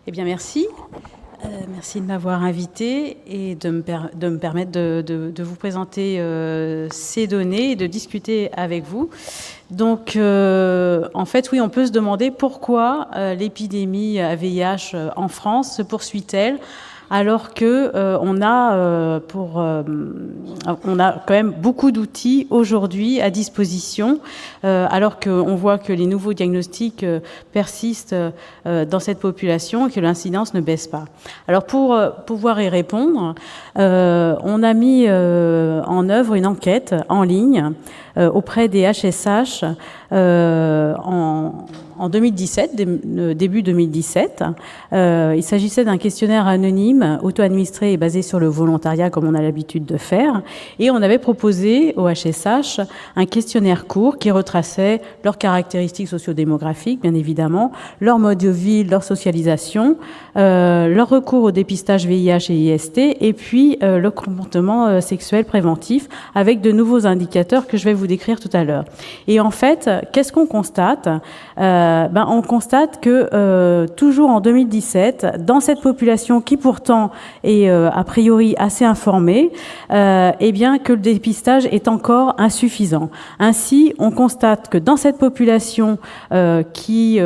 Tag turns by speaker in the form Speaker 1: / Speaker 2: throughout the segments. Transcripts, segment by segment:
Speaker 1: Eh bien, merci. Merci de m'avoir invité et de me permettre de vous présenter ces données et de discuter avec vous. Donc, en fait, oui, on peut se demander pourquoi l'épidémie à VIH en France se poursuit-elle alors que on a quand même beaucoup d'outils aujourd'hui à disposition, alors qu'on voit que les nouveaux diagnostics persistent dans cette population et que l'incidence ne baisse pas. Alors pour pouvoir y répondre, on a mis en œuvre une enquête en ligne auprès des HSH en 2017, début 2017. Il s'agissait d'un questionnaire anonyme, auto-administré et basé sur le volontariat, comme on a l'habitude de faire. Et on avait proposé au HSH un questionnaire court qui retraçait leurs caractéristiques sociodémographiques, bien évidemment, leur mode de vie, leur socialisation, leur recours au dépistage VIH et IST, et puis le comportement sexuel préventif, avec de nouveaux indicateurs que je vais vous décrire tout à l'heure. Et en fait, qu'est-ce qu'on constate ? On constate que toujours en 2017, dans cette population qui pourtant est a priori assez informée, eh bien que le dépistage est encore insuffisant. Ainsi, on constate que dans cette population qui est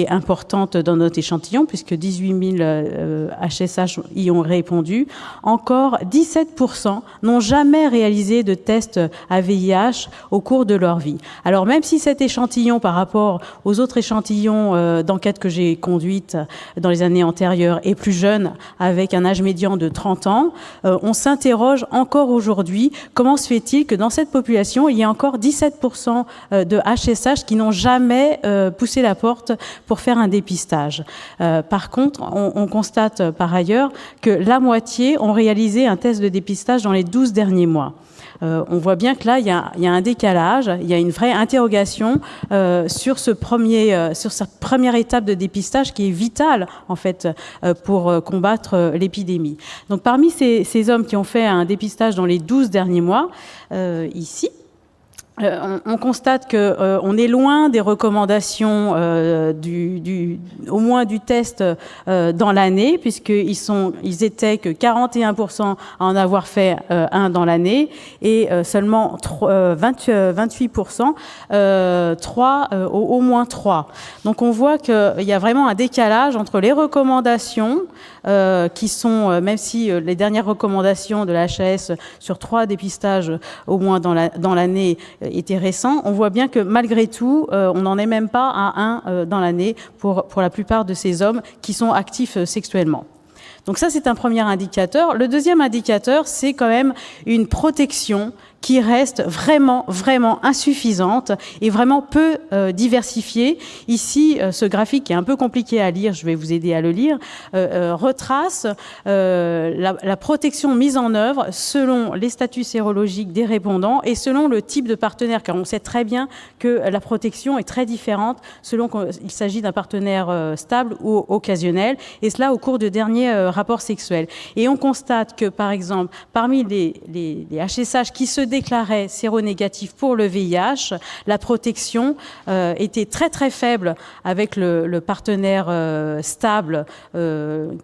Speaker 1: importante dans notre échantillon, puisque 18 000 HSH y ont répondu, encore 17% n'ont jamais réalisé de test à VIH au cours de leur vie. Alors même si cet échantillon, par rapport aux autres échantillons d'enquête que j'ai conduites dans les années antérieures, est plus jeune, avec un âge médian de 30 ans, on s'interroge encore aujourd'hui, comment se fait-il que dans cette population, il y a encore 17% de HSH qui n'ont jamais poussé la porte pour faire un dépistage. Par contre, on constate par ailleurs que la moitié ont réalisé un test de dépistage dans les 12 derniers mois. On voit bien que là, il y a un décalage, il y a une vraie interrogation sur cette première étape de dépistage qui est vitale, en fait, pour combattre l'épidémie. Donc, parmi ces hommes qui ont fait un dépistage dans les 12 derniers mois, ici, on constate que on est loin des recommandations au moins du test dans l'année, puisqu'ils étaient que 41% à en avoir fait un dans l'année et seulement 28% au moins 3. Donc on voit qu'il y a vraiment un décalage entre les recommandations qui sont, même si les dernières recommandations de la HAS sur 3 dépistages au moins dans l'année était récent, on voit bien que malgré tout, on n'en est même pas à un dans l'année pour la plupart de ces hommes qui sont actifs sexuellement. Donc ça, c'est un premier indicateur. Le deuxième indicateur, c'est quand même une protection qui reste vraiment, vraiment insuffisante et vraiment peu diversifiée. Ici, ce graphique qui est un peu compliqué à lire, je vais vous aider à le lire, retrace la protection mise en œuvre selon les statuts sérologiques des répondants et selon le type de partenaire, car on sait très bien que la protection est très différente selon qu'il s'agit d'un partenaire stable ou occasionnel, et cela au cours de derniers rapports sexuels. Et on constate que, par exemple, parmi les HSH qui se déclaraient séronégatifs pour le VIH, la protection était très très faible avec le partenaire stable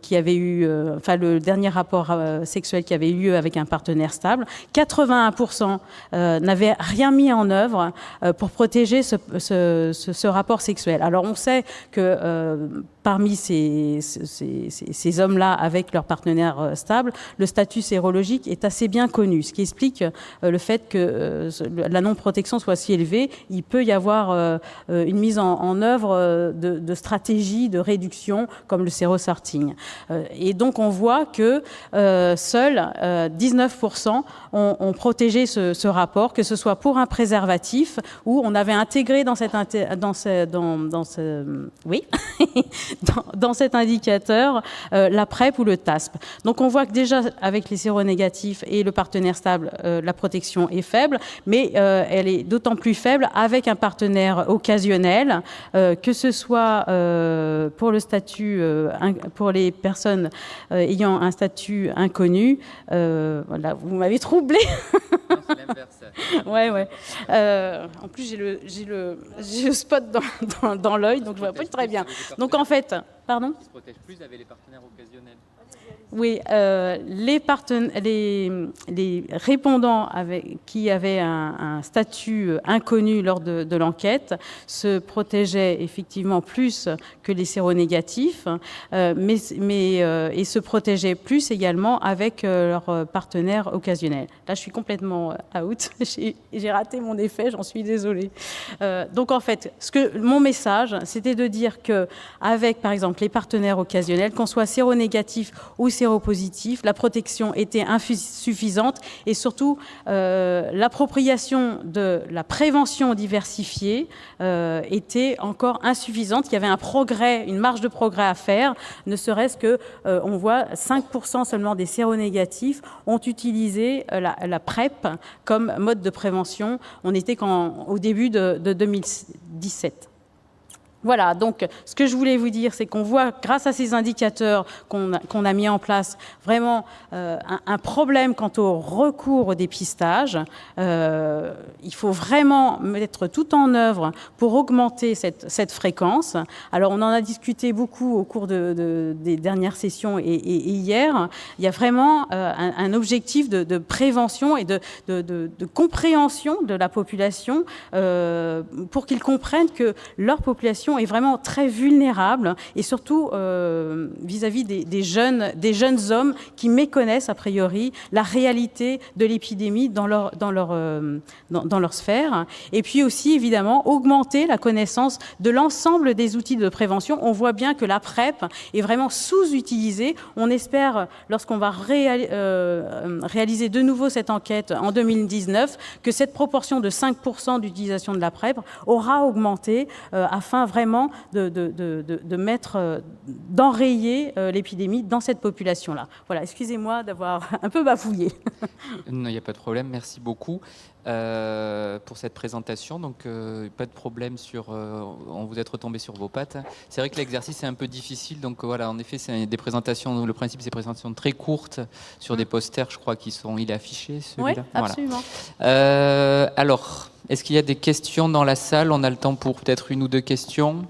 Speaker 1: qui avait eu, le dernier rapport sexuel qui avait eu lieu avec un partenaire stable. 81% n'avaient rien mis en œuvre pour protéger ce rapport sexuel. Alors on sait que parmi ces hommes-là avec leur partenaire stable, le statut sérologique est assez bien connu, ce qui explique le fait que la non-protection soit si élevée. Il peut y avoir une mise en œuvre de stratégies de réduction comme le sérosarting. Et donc on voit que seuls 19% ont protégé ce rapport, que ce soit pour un préservatif où on avait intégré dans cet indicateur la PrEP ou le TASP. Donc on voit que déjà avec les séronégatifs et le partenaire stable, la protection est faible, mais elle est d'autant plus faible avec un partenaire occasionnel, que ce soit pour le statut, pour les personnes ayant un statut inconnu. Voilà, vous m'avez troublé.
Speaker 2: Non, c'est l'inverse.
Speaker 1: Ouais. En plus, j'ai le spot dans l'œil, donc je vois pas très bien. Donc en fait, pardon ?
Speaker 2: Qui se protègent plus avec les partenaires occasionnels.
Speaker 1: Oui, les répondants qui avaient un statut inconnu lors de l'enquête se protégeaient effectivement plus que les séronégatifs, mais se protégeaient plus également avec leurs partenaires occasionnels. Là, je suis complètement out. J'ai raté mon effet, j'en suis désolée. Donc en fait, mon message, c'était de dire que avec, par exemple, les partenaires occasionnels, qu'on soit séronégatif ou séropositif, la protection était insuffisante et surtout l'appropriation de la prévention diversifiée était encore insuffisante. Il y avait une marge de progrès à faire, ne serait-ce que, on voit 5% seulement des séronégatifs ont utilisé la PrEP comme mode de prévention. On était au début de 2017. Voilà, donc ce que je voulais vous dire, c'est qu'on voit, grâce à ces indicateurs qu'on a mis en place, vraiment un problème quant au recours au dépistage. Il faut vraiment mettre tout en œuvre pour augmenter cette fréquence. Alors, on en a discuté beaucoup au cours des dernières sessions et hier. Il y a vraiment un objectif de prévention et de compréhension de la population pour qu'ils comprennent que leur population est vraiment très vulnérable et surtout vis-à-vis des jeunes hommes qui méconnaissent a priori la réalité de l'épidémie dans leur sphère. Et puis aussi, évidemment, augmenter la connaissance de l'ensemble des outils de prévention. On voit bien que la PrEP est vraiment sous-utilisée. On espère, lorsqu'on va réaliser de nouveau cette enquête en 2019, que cette proportion de 5% d'utilisation de la PrEP aura augmenté afin vraiment d'enrayer l'épidémie dans cette population-là. Voilà, excusez-moi d'avoir un peu bafouillé.
Speaker 2: Non, il n'y a pas de problème, merci beaucoup pour cette présentation. Donc, pas de problème on vous êtes retombé sur vos pattes. C'est vrai que l'exercice est un peu difficile, donc voilà, en effet, c'est des présentations, le principe, c'est des présentations très courtes sur des posters, je crois, il est affiché, celui-là.
Speaker 1: Oui, absolument.
Speaker 2: Voilà. Alors, est-ce qu'il y a des questions dans la salle ? On a le temps pour peut-être une ou deux questions.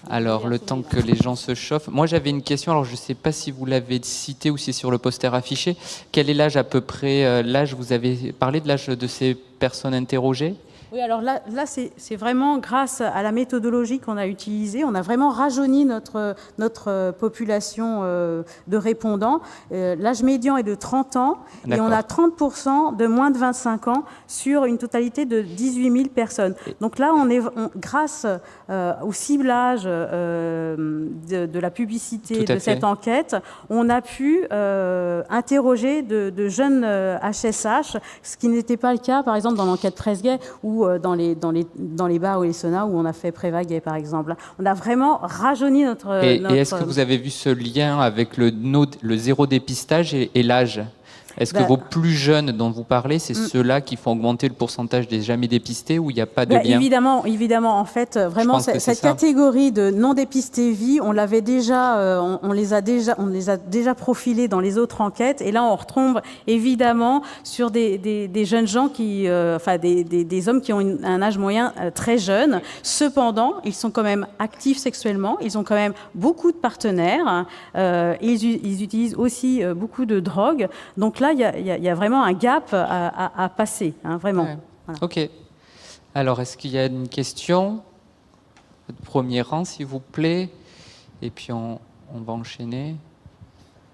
Speaker 2: Alors, le temps que les gens se chauffent. Moi, j'avais une question. Alors, je ne sais pas si vous l'avez cité ou si c'est sur le poster affiché. Quel est l'âge à peu près ? L'âge, vous avez parlé de l'âge de ces personnes interrogées ?
Speaker 1: Oui, alors là c'est vraiment grâce à la méthodologie qu'on a utilisée. On a vraiment rajeuni notre population de répondants. L'âge médian est de 30 ans et on a 30% de moins de 25 ans sur une totalité de 18 000 personnes. Donc là, grâce au ciblage de la publicité de cette enquête, on a pu interroger de jeunes HSH, ce qui n'était pas le cas, par exemple, dans l'enquête Presse Gay ou dans les bars ou les saunas où on a fait Prévaguet, par exemple. On a vraiment rajeuni notre...
Speaker 2: Et est-ce que vous avez vu ce lien avec le zéro dépistage et l'âge ? Est-ce que vos plus jeunes dont vous parlez, c'est ceux-là qui font augmenter le pourcentage des jamais dépistés ou il n'y a pas de lien ?
Speaker 1: Évidemment, en fait, vraiment, cette catégorie de non dépistés vie, on l'avait déjà, on les a déjà profilés dans les autres enquêtes, et là, on retombe évidemment sur des jeunes gens des hommes qui ont un âge moyen très jeune. Cependant, ils sont quand même actifs sexuellement, ils ont quand même beaucoup de partenaires, ils utilisent aussi beaucoup de drogues. Donc là, il y a vraiment un gap à passer, hein, vraiment.
Speaker 2: Ouais.
Speaker 1: Voilà.
Speaker 2: Ok. Alors, est-ce qu'il y a une question ? Premier rang, s'il vous plaît. Et puis, on va enchaîner.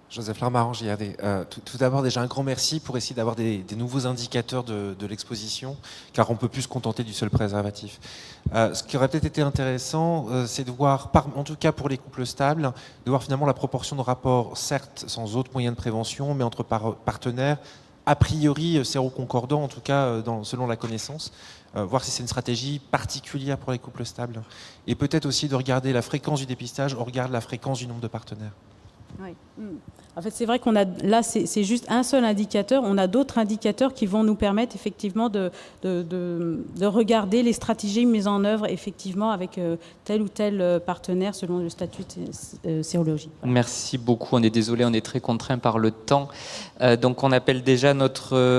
Speaker 3: Joseph Larmaran, JRD. Tout d'abord, déjà un grand merci pour essayer d'avoir des nouveaux indicateurs de l'exposition, car on ne peut plus se contenter du seul préservatif. Ce qui aurait peut-être été intéressant, c'est de voir, en tout cas pour les couples stables, de voir finalement la proportion de rapports, certes sans autre moyen de prévention, mais entre partenaires, a priori séroconcordants, en tout cas selon la connaissance. Voir si c'est une stratégie particulière pour les couples stables. Et peut-être aussi de regarder la fréquence du dépistage au regard de la fréquence du nombre de partenaires.
Speaker 1: Oui. En fait, c'est vrai qu'on a là, c'est juste un seul indicateur. On a d'autres indicateurs qui vont nous permettre effectivement de regarder les stratégies mises en œuvre effectivement avec tel ou tel partenaire selon le statut de sérologie. Voilà.
Speaker 2: Merci beaucoup. On est désolé, on est très contraint par le temps. Donc on appelle déjà notre